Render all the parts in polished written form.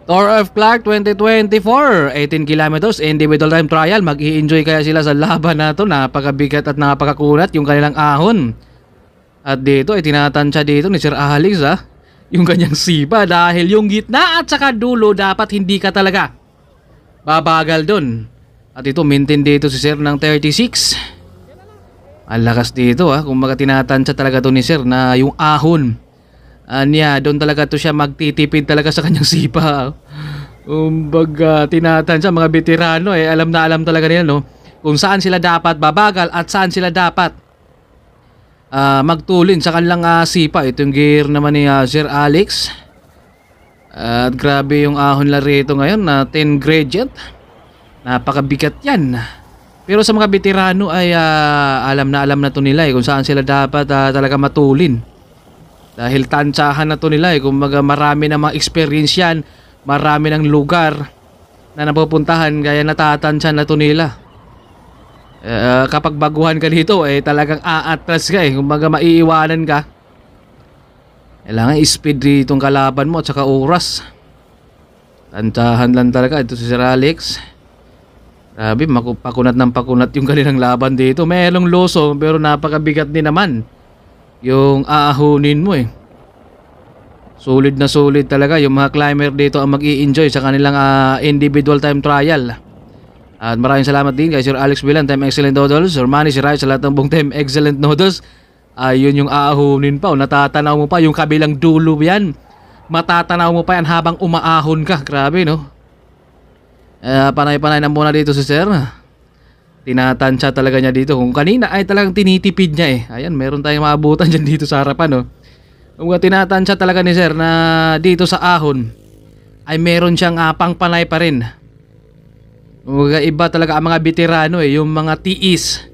Tour of Clark 2024, 18 kilometers, individual time trial. Mag-i-enjoy kaya sila sa laban na to. Napakabigat at napakakunat yung kanilang ahon. At dito ay tinatansya dito ni Sir Alex yung kanyang sipa dahil yung gitna at saka dulo dapat hindi ka talaga babagal dun. At ito maintain dito si Sir ng 36. Ang lakas dito kung kumbaga tinatansya talaga to ni Sir na yung ahon niya, doon talaga to siya magtitipid talaga sa kanyang sipa. Kumbaga tinatansya mga veterano alam na alam talaga nila no kung saan sila dapat babagal at saan sila dapat magtulin sa kanilang sipa. Ito yung gear naman ni Sir Alex. At grabe yung ahon la rito ngayon na 10 gradient. Napakabigat yan. Pero sa mga veterano ay alam na to nila kung saan sila dapat talaga matulin. Dahil tantsahan na to nila kumbaga marami na mga experience yan, marami ng lugar na napupuntahan kaya natatansyan na to nila. Kapag baguhan ka dito talagang aatras ka kumbaga maiiwanan ka. Kailangan speed ditong kalaban mo at saka oras. Tantsahan lang talaga ito si Sir Alex. Grabe, pakunat ng pakunat yung kanilang laban dito. Mayroong loso pero napakabigat din naman yung aahunin mo Solid na solid talaga yung mga climber dito ang mag-i-enjoy sa kanilang individual time trial. At maraming salamat din kay Sir Alex Bilan, Time Excellent Noodles, Sir Manny, Sir Rai, sa lahat ng buong Time Excellent Noodles. Yun yung aahunin pa natatanaw mo pa yung kabilang dulo yan. Matatanaw mo pa yan habang umaahon ka. Grabe no. Panay-panay na muna dito si Sir. Tinatansya talaga niya dito. Kung kanina ay talagang tinitipid niya Ayan, meron tayong maabutan dyan dito sa harapan Kung tinatansya talaga ni Sir na dito sa ahon ay meron siyang pangpanay pa rin. Iba talaga ang mga veterano yung mga tiis.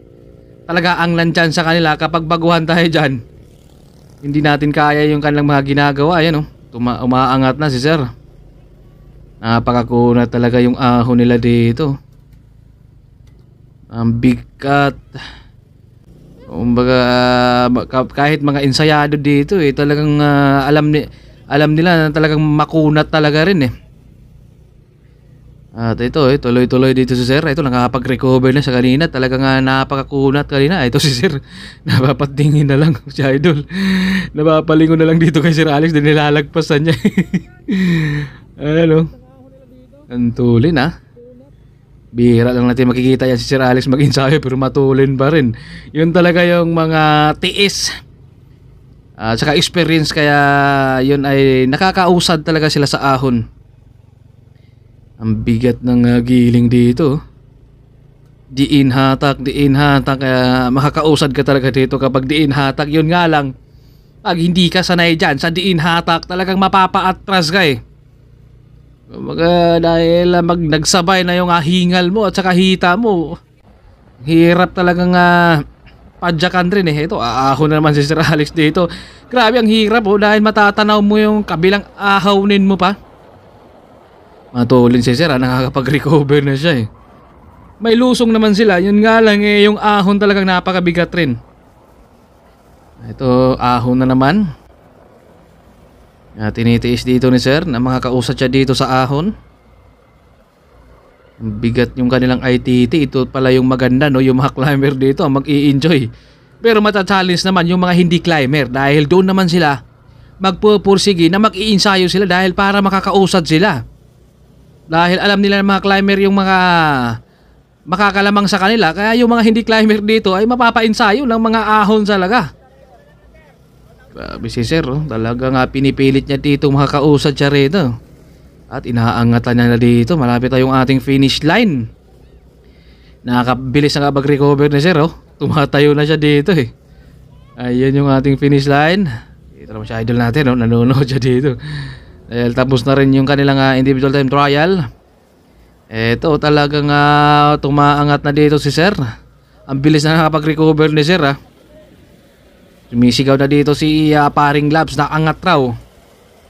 Talaga ang nandyan sa kanila kapag baguhan tayo dyan. Hindi natin kaya yung kanilang mga ginagawa. Ayan umaangat na si Sir. Napakakunat talaga yung ahon nila dito. Ang bigat. Kumbaga kahit mga ensayado dito talagang alam nila na talagang makunat talaga rin At ito tuloy-tuloy dito si Sir. Ito nakakapag-recover na sa kanina. Talagang napakakunat kanina. Ito si Sir. Napapatingin na lang si Idol. Napapalingon na lang dito kay Sir Alex. Din nilalagpasan niya. Ano? Ang tulin Bihira lang natin makikita yan si Sir Alex mag-ensayo pero matulin pa rin. Yun talaga yung mga tiis saka experience kaya yun ay nakakausad talaga sila sa ahon. Ang bigat ng giling dito. Diin hatak makakausad ka talaga dito kapag diin hatak. Yun nga lang pag hindi ka sanay dyan sa diin hatak talagang mapapaatras ka dahil nagsabay na yung hingal mo at saka hita mo. Hirap talagang padyakan rin Ito aahon na naman si Sir Alex dito. Grabe ang hirap dahil matatanaw mo yung kabilang ahawnin mo pa. Matulin si Sir nakakapag-recover na siya May lusong naman sila. Yun nga lang yung ahon talagang napakabigat rin. Ito ahon na naman. Tinitiis dito ni Sir na mga kausat siya dito sa ahon. Bigat yung kanilang ITT. Ito pala yung maganda yung mga climber dito ang mag-i-enjoy. Pero mata-challenge naman yung mga hindi climber dahil doon naman sila magpupursige na mag-i-ensayo sila dahil para makakausad sila. Dahil alam nila ng mga climber yung mga makakalamang sa kanila. Kaya yung mga hindi climber dito ay mapapa-ensayo ng mga ahon talaga. Grabe si Sir talaga pinipilit niya dito makakausad siya rito. At inaangatan niya na dito. Malapit tayong ating finish line. Nakakabilis na mag-recover ni Sir Tumatayo na siya dito Ayun yung ating finish line. Ito naman siya idol natin nanonood siya dito. Dahil tapos na rin yung kanilang individual time trial. Ito talagang tumaangat na dito si Sir. Ang bilis na nakapag-recover ni Sir Sumisigaw na dito si Paring Labs na angat raw.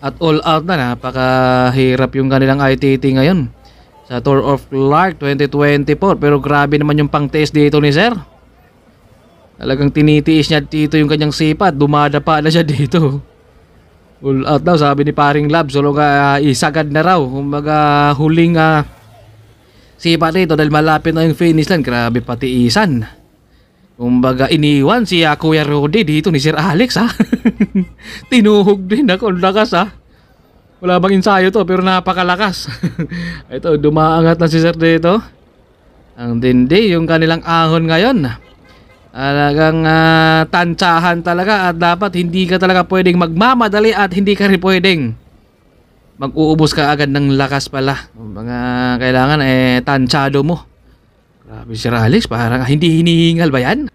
At all out na. Napakahirap yung kanilang ITT ngayon sa Tour of Clark 2024. Pero grabe naman yung pang-test dito ni Sir. Talagang tinitiis niya dito yung kanyang sipa. Dumadapa na siya dito. Full out daw sabi ni paring Lab. Solo ka isagad na raw. Kumbaga huling sipa rito dahil malapit na yung finish line. Grabe pati isan. Kumbaga iniwan si Kuya Rudy dito ni Sir Alex ha. Tinuhog din ako. Lakas ha. Wala bang ensayo to pero napakalakas. Ito dumaangat na si Sir dito. Ang dindi yung kanilang ahon ngayon. Talagang tantsahan talaga at dapat hindi ka talaga pwedeng magmamadali at hindi ka rin pwedeng mag-uubos ka agad ng lakas pala. Mga kailangan tantsado mo. Grabe Sir Alex, parang hindi hinihingal ba yan?